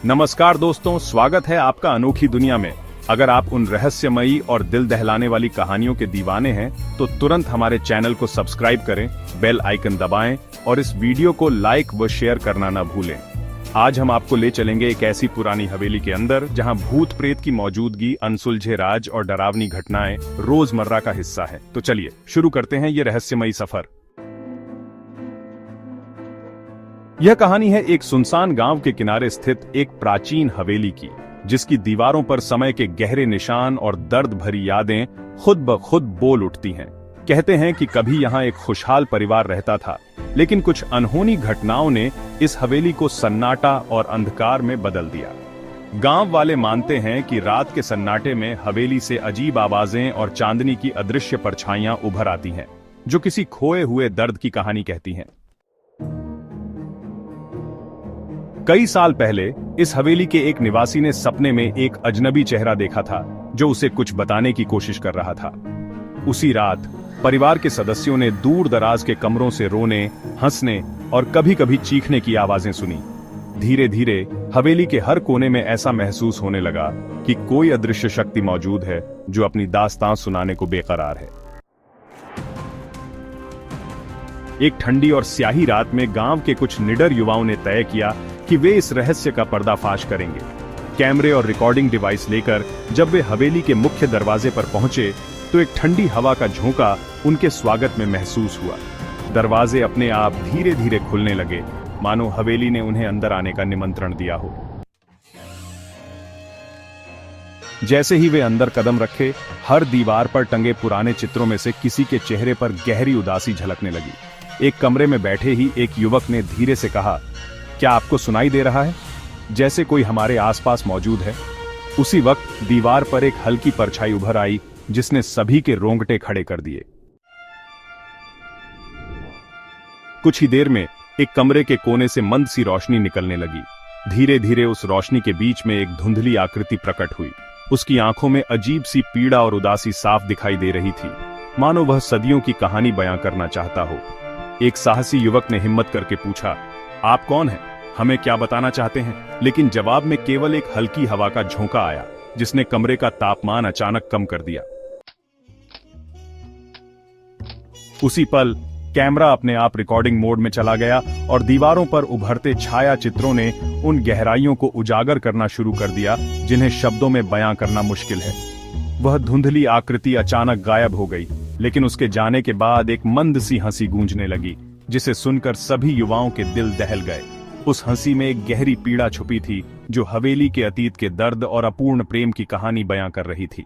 नमस्कार दोस्तों, स्वागत है आपका अनोखी दुनिया में। अगर आप उन रहस्यमयी और दिल दहलाने वाली कहानियों के दीवाने हैं तो तुरंत हमारे चैनल को सब्सक्राइब करें, बेल आइकन दबाएं और इस वीडियो को लाइक व शेयर करना न भूलें। आज हम आपको ले चलेंगे एक ऐसी पुरानी हवेली के अंदर जहां भूत प्रेत की मौजूदगी, अनसुलझे राज और डरावनी घटनाएं रोजमर्रा का हिस्सा है। तो चलिए शुरू करते हैं ये रहस्यमयी सफर। यह कहानी है एक सुनसान गांव के किनारे स्थित एक प्राचीन हवेली की, जिसकी दीवारों पर समय के गहरे निशान और दर्द भरी यादें खुद ब खुद बोल उठती हैं। कहते हैं कि कभी यहाँ एक खुशहाल परिवार रहता था, लेकिन कुछ अनहोनी घटनाओं ने इस हवेली को सन्नाटा और अंधकार में बदल दिया। गांव वाले मानते हैं कि रात के सन्नाटे में हवेली से अजीब आवाजें और चांदनी की अदृश्य परछाइयां उभर आती हैं, जो किसी खोए हुए दर्द की कहानी कहती हैं। कई साल पहले इस हवेली के एक निवासी ने सपने में एक अजनबी चेहरा देखा था, जो उसे कुछ बताने की कोशिश कर रहा था। उसी रात परिवार के सदस्यों ने दूर दराज के कमरों से रोने, हंसने और कभी-कभी चीखने की आवाजें सुनी। धीरे धीरे हवेली के हर कोने में ऐसा महसूस होने लगा कि कोई अदृश्य शक्ति मौजूद है जो अपनी दास्तां सुनाने को बेकरार है। एक ठंडी और स्याही रात में गांव के कुछ निडर युवाओं ने तय किया कि वे इस रहस्य का पर्दाफाश करेंगे। कैमरे और रिकॉर्डिंग डिवाइस लेकर जब वे हवेली के मुख्य दरवाजे पर पहुंचे तो एक ठंडी हवा का झोंका उनके स्वागत में महसूस हुआ। दरवाजे अपने आप धीरे धीरे खुलने लगे, मानो हवेली ने उन्हें अंदर आने का निमंत्रण दिया हो। जैसे ही वे अंदर कदम रखे, हर दीवार पर टंगे पुराने चित्रों में से किसी के चेहरे पर गहरी उदासी झलकने लगी। एक कमरे में बैठे ही एक युवक ने धीरे से कहा, क्या आपको सुनाई दे रहा है जैसे कोई हमारे आसपास मौजूद है? उसी वक्त दीवार पर एक हल्की परछाई उभर आई, जिसने सभी के रोंगटे खड़े कर दिए। कुछ ही देर में एक कमरे के कोने से मंद सी रोशनी निकलने लगी। धीरे धीरे उस रोशनी के बीच में एक धुंधली आकृति प्रकट हुई। उसकी आंखों में अजीब सी पीड़ा और उदासी साफ दिखाई दे रही थी, मानो वह सदियों की कहानी बयां करना चाहता हो। एक साहसी युवक ने हिम्मत करके पूछा, आप कौन हैं? हमें क्या बताना चाहते हैं? लेकिन जवाब में केवल एक हल्की हवा का झोंका आया, जिसने कमरे का तापमान अचानक कम कर दिया। उसी पल कैमरा अपने आप रिकॉर्डिंग मोड में चला गया और दीवारों पर उभरते छाया चित्रों ने उन गहराइयों को उजागर करना शुरू कर दिया जिन्हें शब्दों में बयां करना मुश्किल है। वह धुंधली आकृति अचानक गायब हो गई, लेकिन उसके जाने के बाद एक मंद सी हंसी गूंजने लगी, जिसे सुनकर सभी युवाओं के दिल दहल गए। उस हंसी में एक गहरी पीड़ा छुपी थी, जो हवेली के अतीत के दर्द और अपूर्ण प्रेम की कहानी बयां कर रही थी।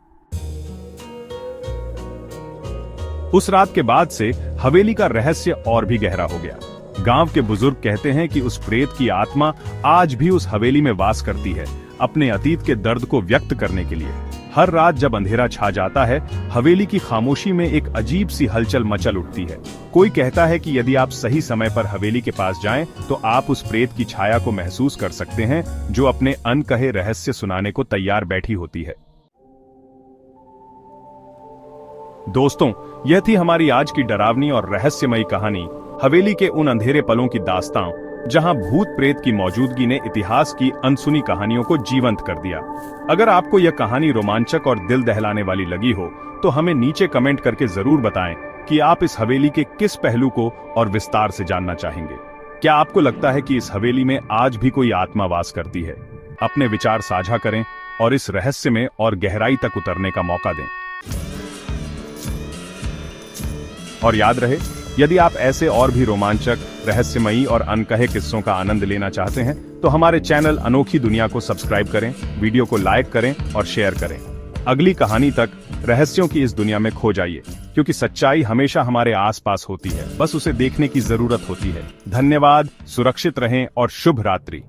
उस रात के बाद से हवेली का रहस्य और भी गहरा हो गया। गांव के बुजुर्ग कहते हैं कि उस प्रेत की आत्मा आज भी उस हवेली में वास करती है, अपने अतीत के दर्द को व्यक्त करने के लिए। हर रात जब अंधेरा छा जाता है, हवेली की खामोशी में एक अजीब सी हलचल मचल उठती है। कोई कहता है कि यदि आप सही समय पर हवेली के पास जाएं, तो आप उस प्रेत की छाया को महसूस कर सकते हैं, जो अपने अनकहे रहस्य सुनाने को तैयार बैठी होती है। दोस्तों, यह थी हमारी आज की डरावनी और रहस्यमयी कहानी, हवेली के उन अंधेरे पलों की दास्तां, जहां भूत प्रेत की मौजूदगी ने इतिहास की अनसुनी कहानियों को जीवंत कर दिया। अगर आपको यह कहानी रोमांचक और दिल दहलाने वाली लगी हो, तो हमें नीचे कमेंट करके जरूर बताएं कि आप इस हवेली के किस पहलू को और विस्तार से जानना चाहेंगे। क्या आपको लगता है कि इस हवेली में आज भी कोई आत्मा वास करती है? अपने विचार साझा करें और इस रहस्य में और गहराई तक उतरने का मौका दें। और याद रहे, यदि आप ऐसे और भी रोमांचक, रहस्यमयी और अनकहे किस्सों का आनंद लेना चाहते हैं, तो हमारे चैनल अनोखी दुनिया को सब्सक्राइब करें, वीडियो को लाइक करें और शेयर करें। अगली कहानी तक रहस्यों की इस दुनिया में खो जाइए, क्योंकि सच्चाई हमेशा हमारे आसपास होती है, बस उसे देखने की जरूरत होती है। धन्यवाद, सुरक्षित रहें और शुभ रात्रि।